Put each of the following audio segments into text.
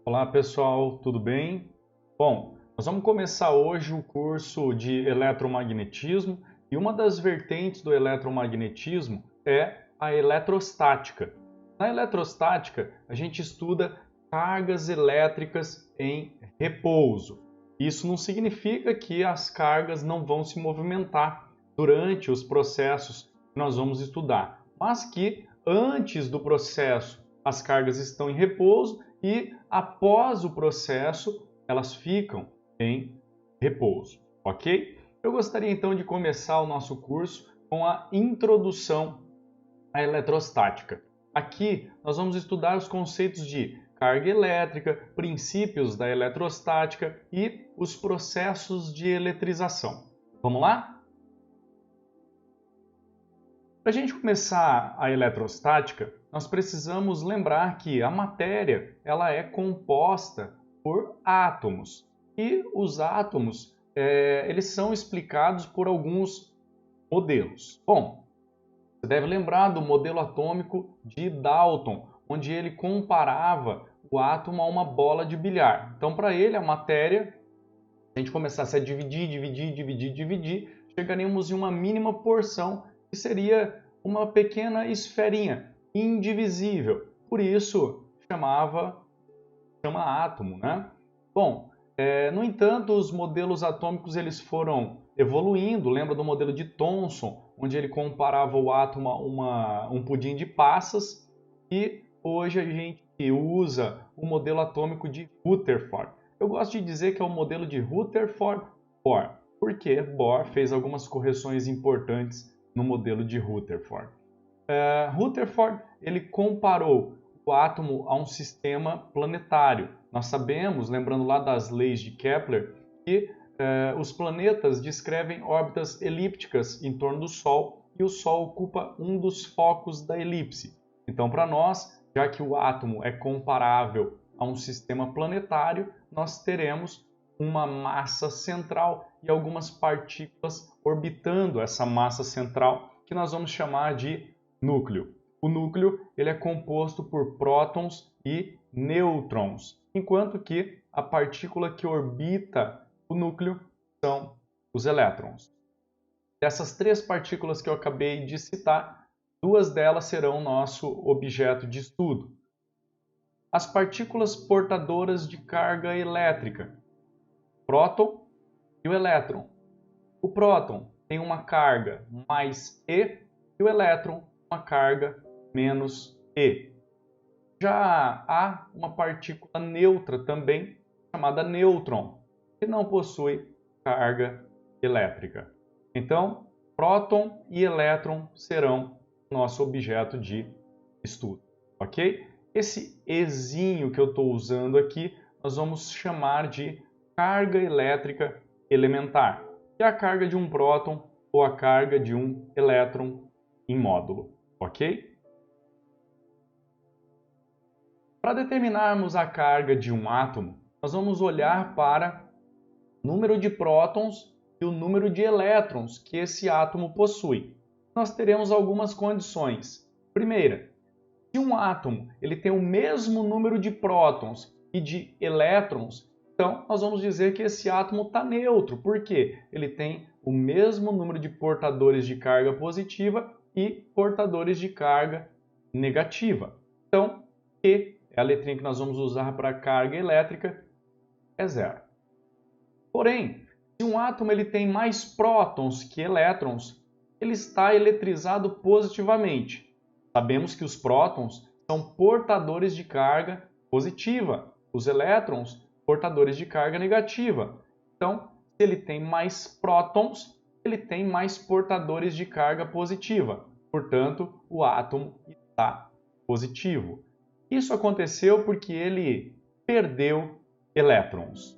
Olá pessoal, tudo bem? Bom, nós vamos começar hoje o curso de eletromagnetismo e uma das vertentes do eletromagnetismo é a eletrostática. Na eletrostática, a gente estuda cargas elétricas em repouso. Isso não significa que as cargas não vão se movimentar durante os processos que nós vamos estudar, mas que antes do processo as cargas estão em repouso e após o processo elas ficam em repouso, ok? Eu gostaria então de começar o nosso curso com a introdução à eletrostática. Aqui nós vamos estudar os conceitos de carga elétrica, princípios da eletrostática e os processos de eletrização. Vamos lá? Para a gente começar a eletrostática, nós precisamos lembrar que a matéria ela é composta por átomos e os átomos eles são explicados por alguns modelos. Bom, você deve lembrar do modelo atômico de Dalton, onde ele comparava o átomo a uma bola de bilhar. Então, para ele, a matéria, se a gente começasse a dividir, chegaríamos em uma mínima porção que seria uma pequena esferinha, indivisível. Por isso, chama átomo, né? Bom, no entanto, os modelos atômicos eles foram evoluindo. Lembra do modelo de Thomson, onde ele comparava o átomo a um pudim de passas? E hoje a gente usa o modelo atômico de Rutherford. Eu gosto de dizer que é o modelo de Rutherford-Bohr, porque Bohr fez algumas correções importantes no modelo de Rutherford. Rutherford ele comparou o átomo a um sistema planetário. Nós sabemos, lembrando lá das leis de Kepler, que os planetas descrevem órbitas elípticas em torno do Sol e o Sol ocupa um dos focos da elipse. Então, para nós, já que o átomo é comparável a um sistema planetário, nós teremos uma massa central e algumas partículas orbitando essa massa central, que nós vamos chamar de núcleo. O núcleo ele é composto por prótons e nêutrons, enquanto que a partícula que orbita o núcleo são os elétrons. Dessas três partículas que eu acabei de citar, duas delas serão nosso objeto de estudo. As partículas portadoras de carga elétrica, o próton e o elétron. O próton tem uma carga mais E e o elétron uma carga menos E. Já há uma partícula neutra também, chamada nêutron, que não possui carga elétrica. Então, próton e elétron serão nosso objeto de estudo, ok? Esse Ezinho que eu estou usando aqui, nós vamos chamar de carga elétrica elementar, que é a carga de um próton ou a carga de um elétron em módulo, ok? Para determinarmos a carga de um átomo, nós vamos olhar para o número de prótons e o número de elétrons que esse átomo possui. Nós teremos algumas condições. Primeira, se um átomo ele tem o mesmo número de prótons e de elétrons, então nós vamos dizer que esse átomo está neutro. Por quê? Ele tem o mesmo número de portadores de carga positiva e portadores de carga negativa. Então, E é a letrinha que nós vamos usar para carga elétrica, é zero. Porém, se um átomo ele tem mais prótons que elétrons, ele está eletrizado positivamente. Sabemos que os prótons são portadores de carga positiva, os elétrons portadores de carga negativa. Então, se ele tem mais prótons, ele tem mais portadores de carga positiva. Portanto, o átomo está positivo. Isso aconteceu porque ele perdeu elétrons.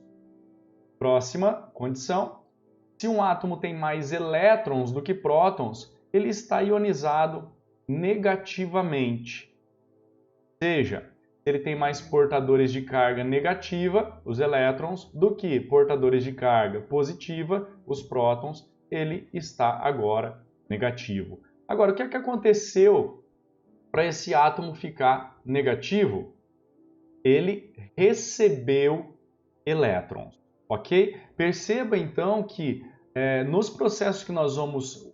Próxima condição. Se um átomo tem mais elétrons do que prótons, ele está ionizado negativamente. Ou seja, se ele tem mais portadores de carga negativa, os elétrons, do que portadores de carga positiva, os prótons, ele está agora negativo. Agora, o que aconteceu para esse átomo ficar negativo? ele recebeu elétrons, ok? Perceba então que nos processos que nós vamos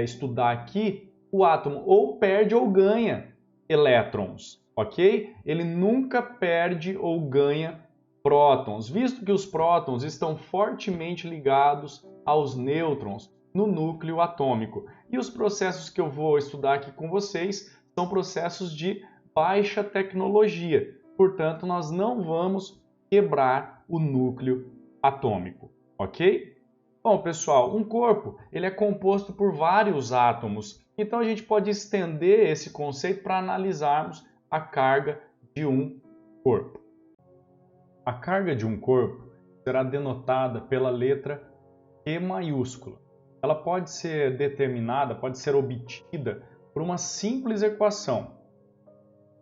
estudar aqui, o átomo ou perde ou ganha elétrons, ok? Ele nunca perde ou ganha prótons, visto que os prótons estão fortemente ligados aos nêutrons no núcleo atômico. E os processos que eu vou estudar aqui com vocês são processos de baixa tecnologia, portanto, nós não vamos quebrar o núcleo atômico, ok? Bom, pessoal, um corpo ele é composto por vários átomos, então a gente pode estender esse conceito para analisarmos a carga de um corpo. A carga de um corpo será denotada pela letra Q maiúscula. Ela pode ser determinada, pode ser obtida por uma simples equação.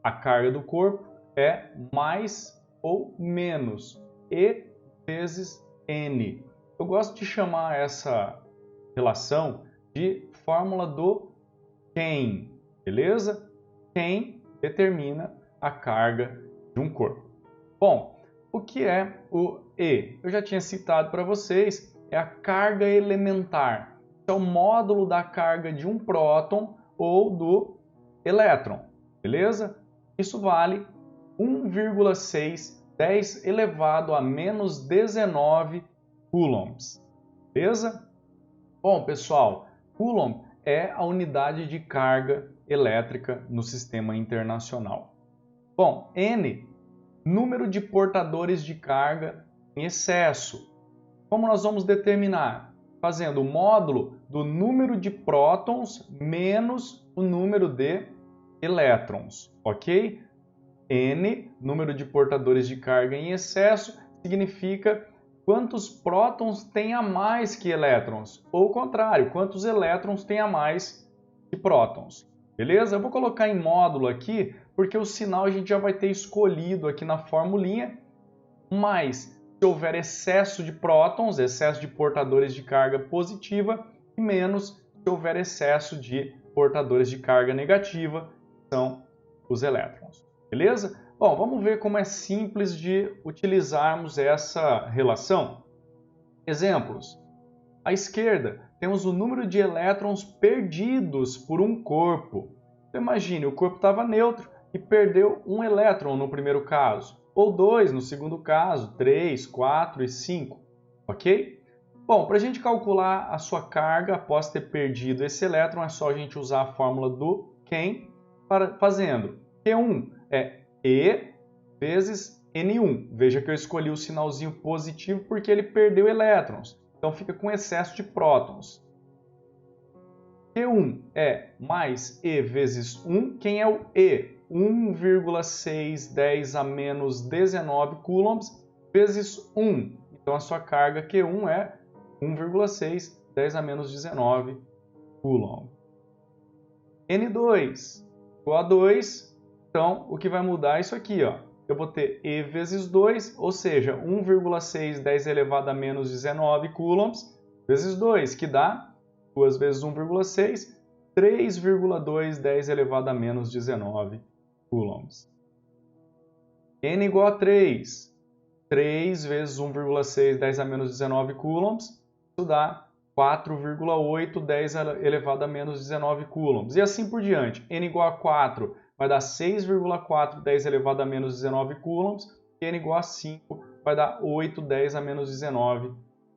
A carga do corpo é mais ou menos E vezes N. Eu gosto de chamar essa relação de fórmula do Ken, beleza? Ken determina a carga de um corpo. Bom, o que é o E? Eu já tinha citado para vocês, é a carga elementar. É o módulo da carga de um próton ou do elétron, beleza? Isso vale 1,610 elevado a menos 19 coulombs, beleza? Bom, pessoal, coulomb é a unidade de carga elétrica no sistema internacional. Bom, N, número de portadores de carga em excesso. Como nós vamos determinar? Fazendo o módulo do número de prótons menos o número de elétrons, ok? N, número de portadores de carga em excesso, significa quantos prótons tem a mais que elétrons, ou o contrário, quantos elétrons tem a mais que prótons. Beleza? Eu vou colocar em módulo aqui, porque o sinal a gente já vai ter escolhido aqui na formulinha, mas se houver excesso de prótons, excesso de portadores de carga positiva, e menos se houver excesso de portadores de carga negativa, são os elétrons. Beleza? Bom, vamos ver como é simples de utilizarmos essa relação. Exemplos. À esquerda, temos o número de elétrons perdidos por um corpo. Então, imagine, o corpo estava neutro e perdeu um elétron no primeiro caso, ou 2 no segundo caso, 3, 4 e 5, ok? Bom, para a gente calcular a sua carga após ter perdido esse elétron, é só a gente usar a fórmula do Ken, fazendo Q1 é E vezes N1. Veja que eu escolhi o sinalzinho positivo porque ele perdeu elétrons. Então fica com excesso de prótons. Q1 é mais E vezes 1. Quem é o E? 1,610 a menos 19 coulombs vezes 1. Então a sua carga Q1 é 1,610 a menos 19 coulomb. N2 igual a 2. Então, o que vai mudar é isso aqui, ó. Eu vou ter E vezes 2, ou seja, 1,610 elevado a menos 19 coulombs, vezes 2, que dá 2 vezes 1,6, 3,210 elevado a menos 19 coulombs. N igual a 3. 3 vezes 1,610 a menos 19 coulombs, isso dá 4,810 elevado a menos 19 coulombs. E assim por diante. N igual a 4 vai dar 6,410 elevado a menos 19 coulombs, e N igual a 5 vai dar 810 a menos 19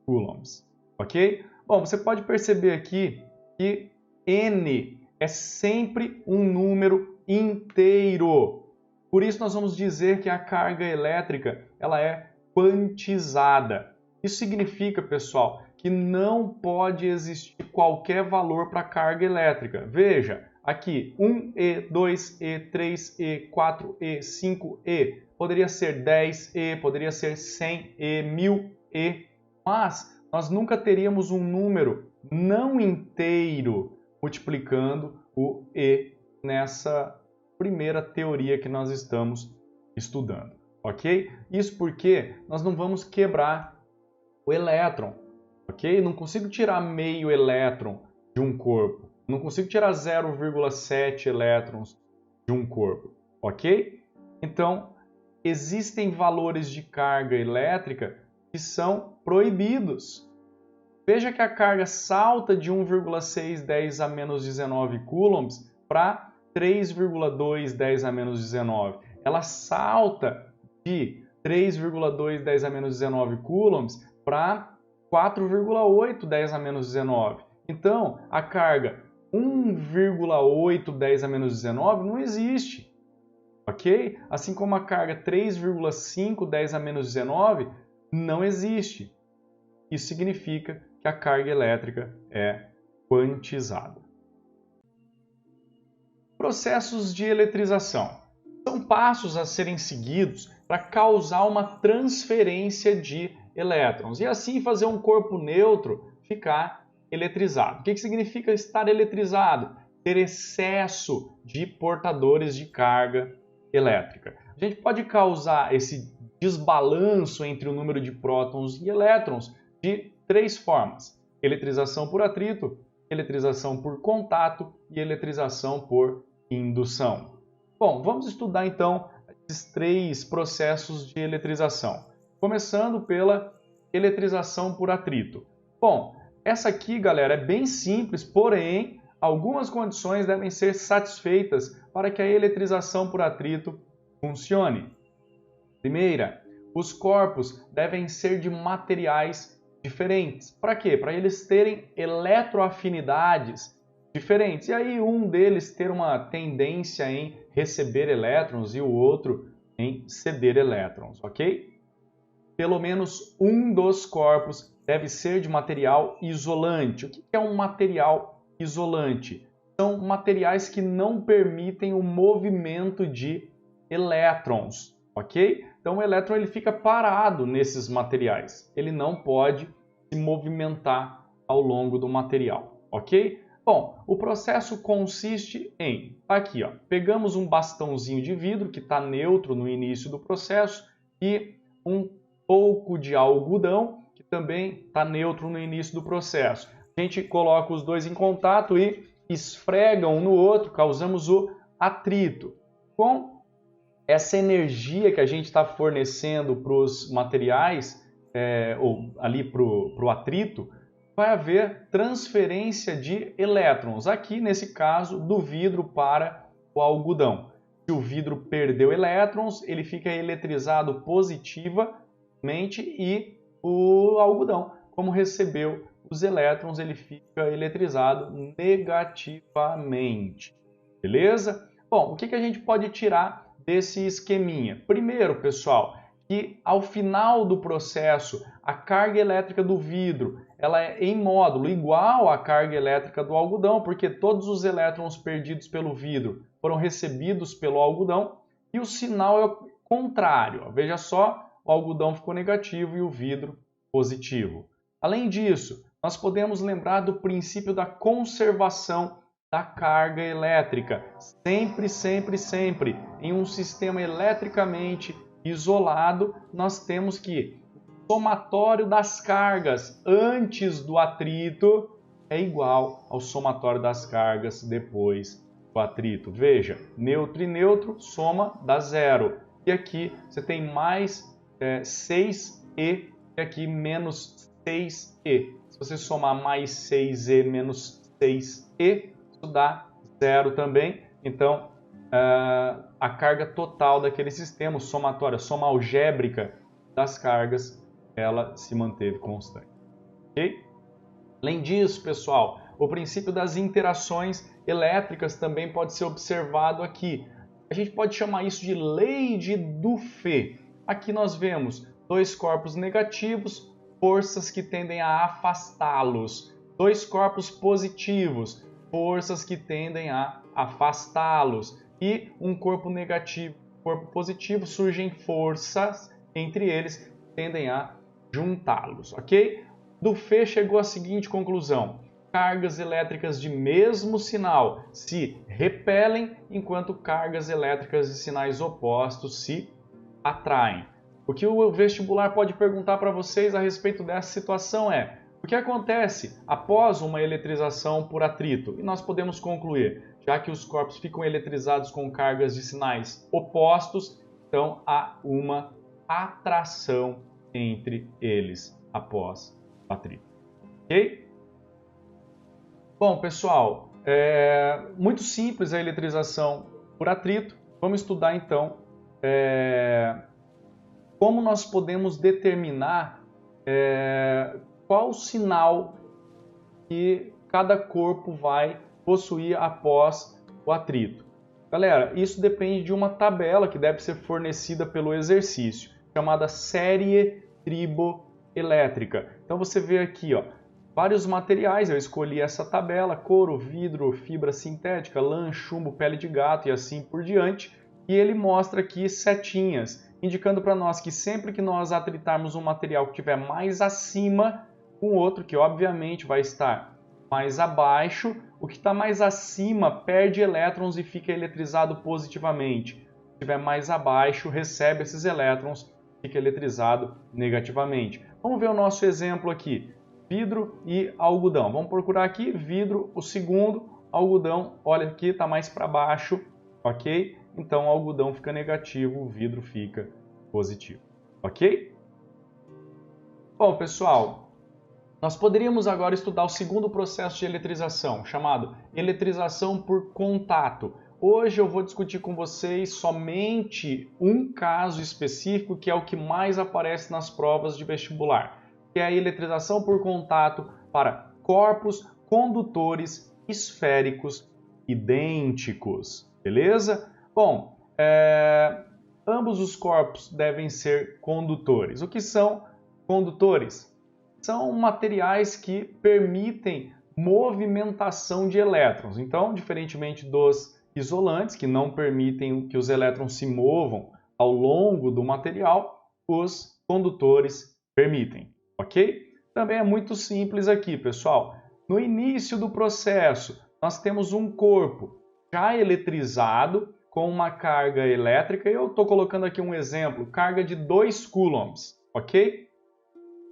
coulombs. Ok? Bom, você pode perceber aqui que N é sempre um número inteiro. Por isso nós vamos dizer que a carga elétrica ela é quantizada. Isso significa, pessoal, que não pode existir qualquer valor para a carga elétrica. Veja, aqui 1E, 2E, 3E, 4E, 5E, poderia ser 10E, poderia ser 100E, 1000E, mas nós nunca teríamos um número não inteiro multiplicando o E nessa primeira teoria que nós estamos estudando, ok? Isso porque nós não vamos quebrar o elétron, ok? Não consigo tirar meio elétron de um corpo. Não consigo tirar 0,7 elétrons de um corpo, ok? Então, existem valores de carga elétrica que são proibidos. Veja que a carga salta de 1,610 a menos 19 coulombs para 3,210 a menos 19. Ela salta de 3,210 a menos 19 coulombs para 4,810 a menos 19. Então, a carga 1,810 a menos 19 não existe, ok? Assim como a carga 3,510 a menos 19 não existe. Isso significa que a carga elétrica é quantizada. Processos de eletrização são passos a serem seguidos para causar uma transferência de elétrons e assim fazer um corpo neutro ficar eletrizado. O que significa estar eletrizado? Ter excesso de portadores de carga elétrica. A gente pode causar esse desbalanço entre o número de prótons e elétrons de três formas: eletrização por atrito, eletrização por contato e eletrização por indução. Bom, vamos estudar então esses três processos de eletrização, começando pela eletrização por atrito. Bom, essa aqui, galera, é bem simples, porém, algumas condições devem ser satisfeitas para que a eletrização por atrito funcione. Primeira, os corpos devem ser de materiais diferentes. Para quê? Para eles terem eletroafinidades diferentes. E aí um deles ter uma tendência em receber elétrons e o outro em ceder elétrons, ok? Pelo menos um dos corpos deve ser de material isolante. O que é um material isolante? São materiais que não permitem o movimento de elétrons, ok? Então o elétron ele fica parado nesses materiais. Ele não pode se movimentar ao longo do material, ok? Bom, o processo consiste em, aqui ó, pegamos um bastãozinho de vidro que está neutro no início do processo e um pouco de algodão que também está neutro no início do processo. A gente coloca os dois em contato e esfrega um no outro, causamos o atrito. Com essa energia que a gente está fornecendo para os materiais, ou ali para o atrito, vai haver transferência de elétrons, aqui nesse caso do vidro para o algodão. Se o vidro perdeu elétrons, ele fica eletrizado positivamente e o algodão, como recebeu os elétrons, ele fica eletrizado negativamente. Beleza? Bom, o que a gente pode tirar desse esqueminha? Primeiro, pessoal, que ao final do processo, a carga elétrica do vidro ela é em módulo igual à carga elétrica do algodão, porque todos os elétrons perdidos pelo vidro foram recebidos pelo algodão e o sinal é o contrário. Veja só, o algodão ficou negativo e o vidro positivo. Além disso, nós podemos lembrar do princípio da conservação da carga elétrica. Sempre, sempre, sempre, em um sistema eletricamente isolado, nós temos que o somatório das cargas antes do atrito é igual ao somatório das cargas depois do atrito. Veja, neutro e neutro, soma dá zero. E aqui você tem mais 6E e aqui menos 6E. Se você somar mais 6E menos 6E, isso dá zero também. Então, a carga total daquele sistema, somatória, a soma algébrica das cargas, ela se manteve constante. Okay? Além disso, pessoal, o princípio das interações elétricas também pode ser observado aqui. A gente pode chamar isso de lei de Dufay. Aqui nós vemos dois corpos negativos, forças que tendem a afastá-los. Dois corpos positivos, forças que tendem a afastá-los. E um corpo negativo, corpo positivo, surgem forças entre eles que tendem a juntá-los, ok? Dufay chegou à seguinte conclusão: cargas elétricas de mesmo sinal se repelem, enquanto cargas elétricas de sinais opostos se atraem. O que o vestibular pode perguntar para vocês a respeito dessa situação é: o que acontece após uma eletrização por atrito? E nós podemos concluir, já que os corpos ficam eletrizados com cargas de sinais opostos, então há uma atração entre eles após o atrito. Ok? Bom, pessoal, muito simples a eletrização por atrito. Vamos estudar então como nós podemos determinar qual sinal que cada corpo vai possuir após o atrito. Galera, isso depende de uma tabela que deve ser fornecida pelo exercício, chamada série triboelétrica. Então você vê aqui, ó, vários materiais, eu escolhi essa tabela: couro, vidro, fibra sintética, lã, chumbo, pele de gato e assim por diante. E ele mostra aqui setinhas, indicando para nós que sempre que nós atritarmos um material que estiver mais acima com o outro, que obviamente vai estar mais abaixo, o que está mais acima perde elétrons e fica eletrizado positivamente. Se estiver mais abaixo, recebe esses elétrons e fica eletrizado negativamente. Vamos ver o nosso exemplo aqui: vidro e algodão. Vamos procurar aqui vidro, o segundo, algodão, olha aqui, está mais para baixo, ok? Então o algodão fica negativo, o vidro fica positivo, ok? Bom, pessoal, nós poderíamos agora estudar o segundo processo de eletrização, chamado eletrização por contato. Hoje eu vou discutir com vocês somente um caso específico, que é o que mais aparece nas provas de vestibular, que é a eletrização por contato para corpos condutores esféricos idênticos, beleza? Bom, ambos os corpos devem ser condutores. O que são condutores? São materiais que permitem movimentação de elétrons. Então, diferentemente dos isolantes, que não permitem que os elétrons se movam ao longo do material, os condutores permitem, ok? Também é muito simples aqui, pessoal. No início do processo, nós temos um corpo já eletrizado com uma carga elétrica. Eu estou colocando aqui um exemplo, carga de 2 coulombs, ok?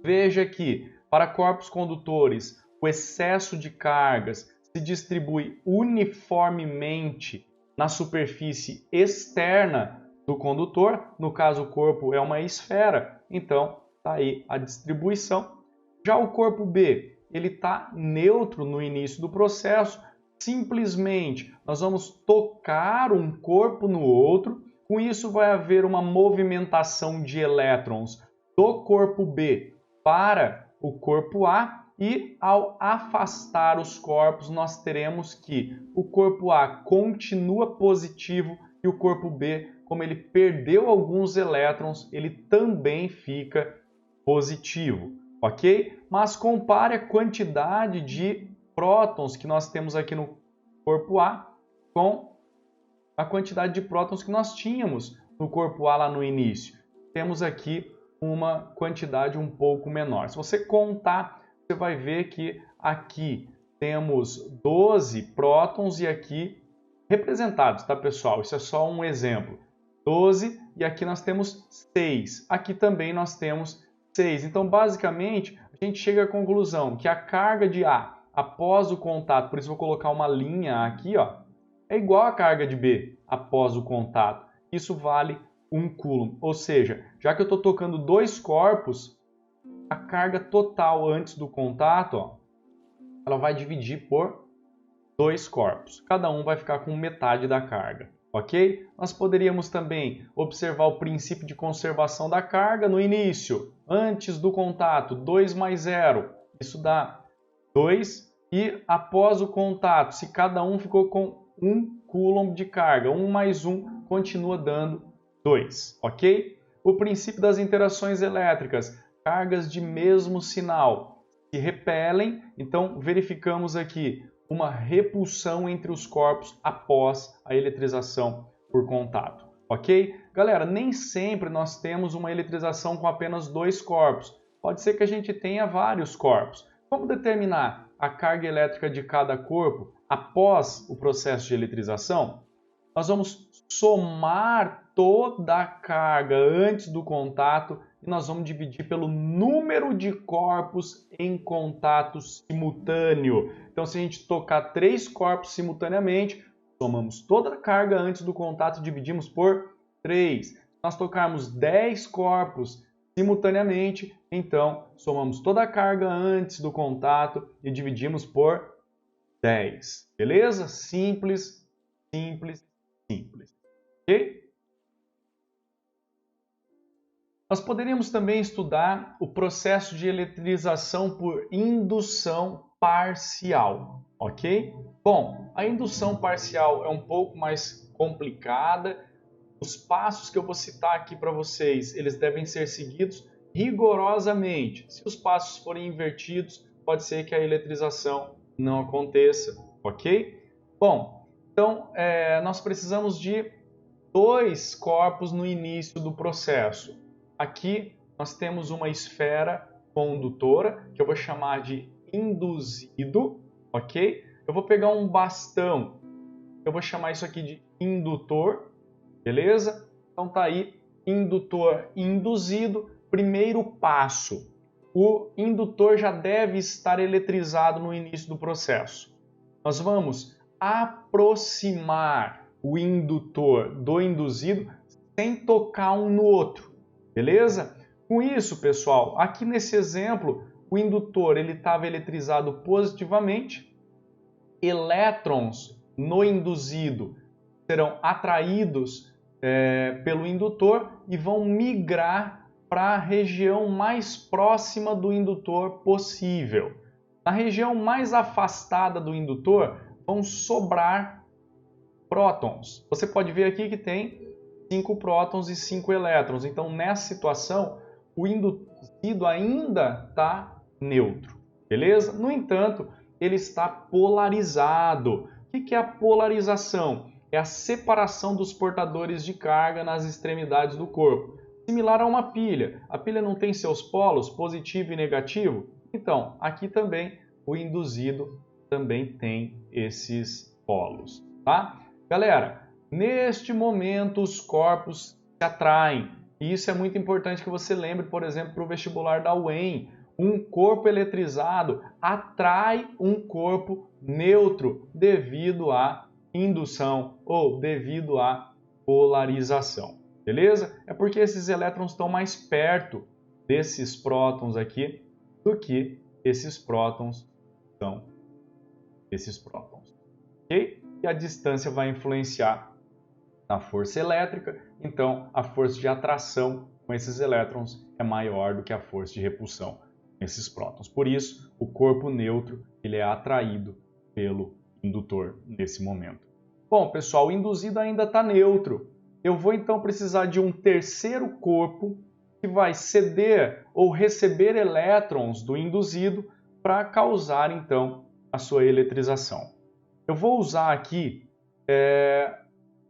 Veja que, para corpos condutores, o excesso de cargas se distribui uniformemente na superfície externa do condutor. No caso, o corpo é uma esfera, então está aí a distribuição. Já o corpo B, ele está neutro no início do processo. Simplesmente nós vamos tocar um corpo no outro, com isso vai haver uma movimentação de elétrons do corpo B para o corpo A, e ao afastar os corpos nós teremos que o corpo A continua positivo e o corpo B, como ele perdeu alguns elétrons, ele também fica positivo, ok? Mas compare a quantidade de prótons que nós temos aqui no corpo A com a quantidade de prótons que nós tínhamos no corpo A lá no início. Temos aqui uma quantidade um pouco menor. Se você contar, você vai ver que aqui temos 12 prótons e aqui representados, tá, pessoal? Isso é só um exemplo. 12 e aqui nós temos 6. Aqui também nós temos 6. Então, basicamente, a gente chega à conclusão que a carga de A após o contato, por isso vou colocar uma linha aqui, ó, é igual à carga de B após o contato. Isso vale 1 coulomb. Ou seja, já que eu estou tocando 2 corpos, a carga total antes do contato, ó, ela vai dividir por 2 corpos. Cada um vai ficar com metade da carga, ok? Nós poderíamos também observar o princípio de conservação da carga no início. Antes do contato, 2 mais 0. Isso dá 2. E após o contato, se cada um ficou com 1 coulomb de carga, 1 mais 1 continua dando 2, ok? O princípio das interações elétricas, cargas de mesmo sinal se repelem, então verificamos aqui uma repulsão entre os corpos após a eletrização por contato, ok? Galera, nem sempre nós temos uma eletrização com apenas 2 corpos, pode ser que a gente tenha vários corpos. Como determinar a carga elétrica de cada corpo após o processo de eletrização? Nós vamos somar toda a carga antes do contato e nós vamos dividir pelo número de corpos em contato simultâneo. Então, se a gente tocar 3 corpos simultaneamente, somamos toda a carga antes do contato e dividimos por 3. Se nós tocarmos 10 corpos simultaneamente, então somamos toda a carga antes do contato e dividimos por 10. Beleza? Simples, simples, simples. Ok? Nós poderíamos também estudar o processo de eletrização por indução parcial, ok? Bom, a indução parcial é um pouco mais complicada. Os passos que eu vou citar aqui para vocês, eles devem ser seguidos rigorosamente. Se os passos forem invertidos, pode ser que a eletrização não aconteça, ok? Bom, então nós precisamos de 2 corpos no início do processo. Aqui nós temos uma esfera condutora, que eu vou chamar de induzido, ok? Eu vou pegar um bastão, eu vou chamar isso aqui de indutor, beleza? Então tá aí, indutor induzido. Primeiro passo, o indutor já deve estar eletrizado no início do processo. Nós vamos aproximar o indutor do induzido sem tocar um no outro, beleza? Com isso, pessoal, aqui nesse exemplo, o indutor ele estava eletrizado positivamente, elétrons no induzido serão atraídos pelo indutor e vão migrar para a região mais próxima do indutor possível. Na região mais afastada do indutor vão sobrar prótons. Você pode ver aqui que tem 5 prótons e 5 elétrons. Então, nessa situação, o induzido ainda está neutro, beleza? No entanto, ele está polarizado. O que é a polarização? É a separação dos portadores de carga nas extremidades do corpo. Similar a uma pilha. A pilha não tem seus polos, positivo e negativo? Então, aqui também o induzido também tem esses polos, tá? Galera, neste momento os corpos se atraem. E isso é muito importante que você lembre, por exemplo, para o vestibular da UEM. Um corpo eletrizado atrai um corpo neutro devido à indução ou devido à polarização. Beleza? É porque esses elétrons estão mais perto desses prótons aqui do que esses prótons são esses prótons. Ok? E a distância vai influenciar na força elétrica, então a força de atração com esses elétrons é maior do que a força de repulsão com esses prótons. Por isso, o corpo neutro ele é atraído pelo indutor nesse momento. Bom, pessoal, o induzido ainda está neutro. Eu vou então precisar de um terceiro corpo que vai ceder ou receber elétrons do induzido para causar então a sua eletrização. Eu vou usar aqui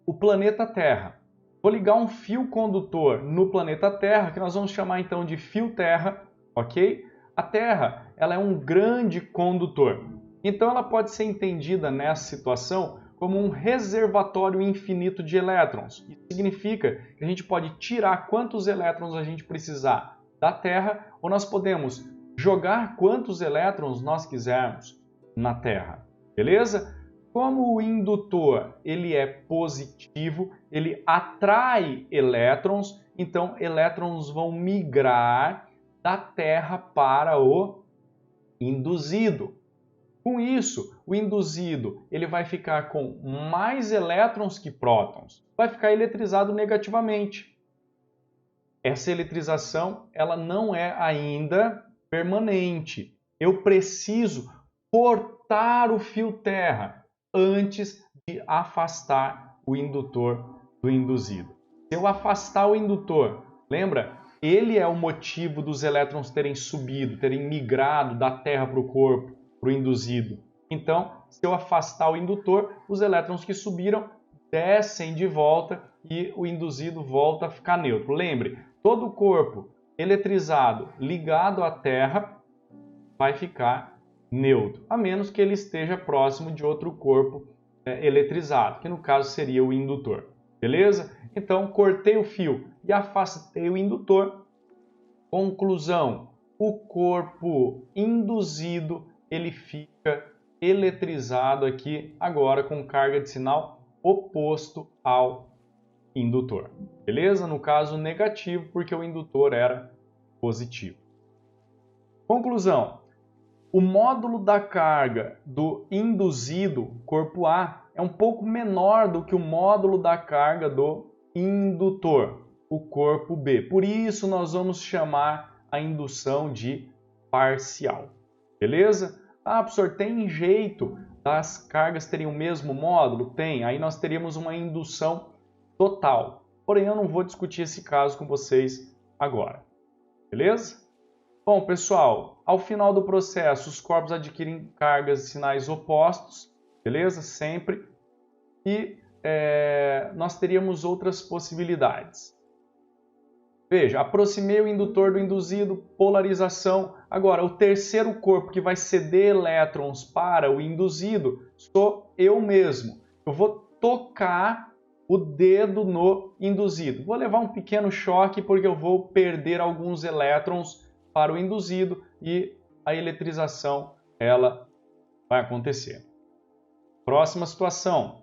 o planeta Terra. Vou ligar um fio condutor no planeta Terra, que nós vamos chamar então de fio Terra, ok? A Terra ela é um grande condutor. Então ela pode ser entendida nessa situação como um reservatório infinito de elétrons. Isso significa que a gente pode tirar quantos elétrons a gente precisar da Terra, ou nós podemos jogar quantos elétrons nós quisermos na Terra. Beleza? Como o indutor ele é positivo, ele atrai elétrons, então elétrons vão migrar da Terra para o induzido. Com isso, o induzido ele vai ficar com mais elétrons que prótons, vai ficar eletrizado negativamente. Essa eletrização ela não é ainda permanente. Eu preciso cortar o fio terra antes de afastar o indutor do induzido. Se eu afastar o indutor, lembra? Ele é o motivo dos elétrons terem subido, terem migrado da Terra para o corpo, para o induzido. Então, se eu afastar o indutor, os elétrons que subiram descem de volta e o induzido volta a ficar neutro. Lembre, todo corpo eletrizado ligado à Terra vai ficar neutro, a menos que ele esteja próximo de outro corpo eletrizado, que no caso seria o indutor. Beleza? Então, cortei o fio e afastei o indutor. Conclusão, o corpo induzido ele fica eletrizado aqui agora com carga de sinal oposto ao indutor. Beleza? No caso negativo, porque o indutor era positivo. Conclusão. O módulo da carga do induzido, corpo A, é um pouco menor do que o módulo da carga do indutor, o corpo B. Por isso, nós vamos chamar a indução de parcial. Beleza? Ah, professor, tem jeito das cargas terem o mesmo módulo? Tem. Aí nós teríamos uma indução total. Porém, eu não vou discutir esse caso com vocês agora. Beleza? Bom, pessoal, ao final do processo, os corpos adquirem cargas e sinais opostos, beleza? Sempre. E nós teríamos outras possibilidades. Veja, aproximei o indutor do induzido, polarização. Agora, o terceiro corpo que vai ceder elétrons para o induzido sou eu mesmo. Eu vou tocar o dedo no induzido. Vou levar um pequeno choque porque eu vou perder alguns elétrons para o induzido e a eletrização ela vai acontecer. Próxima situação.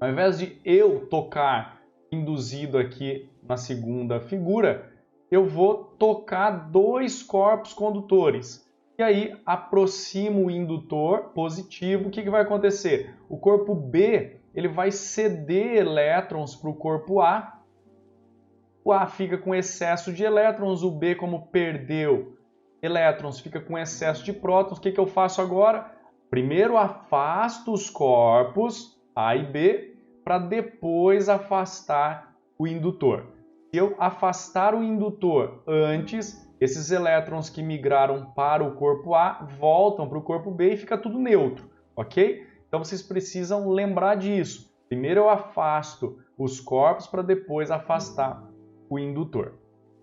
Ao invés de eu tocar induzido aqui na segunda figura, eu vou tocar dois corpos condutores. E aí aproximo o indutor positivo. O que vai acontecer? O corpo B ele vai ceder elétrons para o corpo A. O A fica com excesso de elétrons, o B, como perdeu elétrons, fica com excesso de prótons. O que eu faço agora? Primeiro afasto os corpos A e B para depois afastar o indutor. Se eu afastar o indutor antes, esses elétrons que migraram para o corpo A voltam para o corpo B e fica tudo neutro, ok? Então vocês precisam lembrar disso. Primeiro eu afasto os corpos para depois afastar o indutor.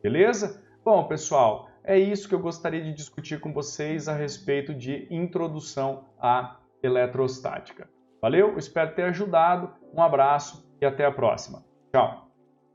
Beleza? Bom, pessoal, é isso que eu gostaria de discutir com vocês a respeito de introdução à eletrostática. Valeu? Eu espero ter ajudado. Um abraço e até a próxima. Tchau!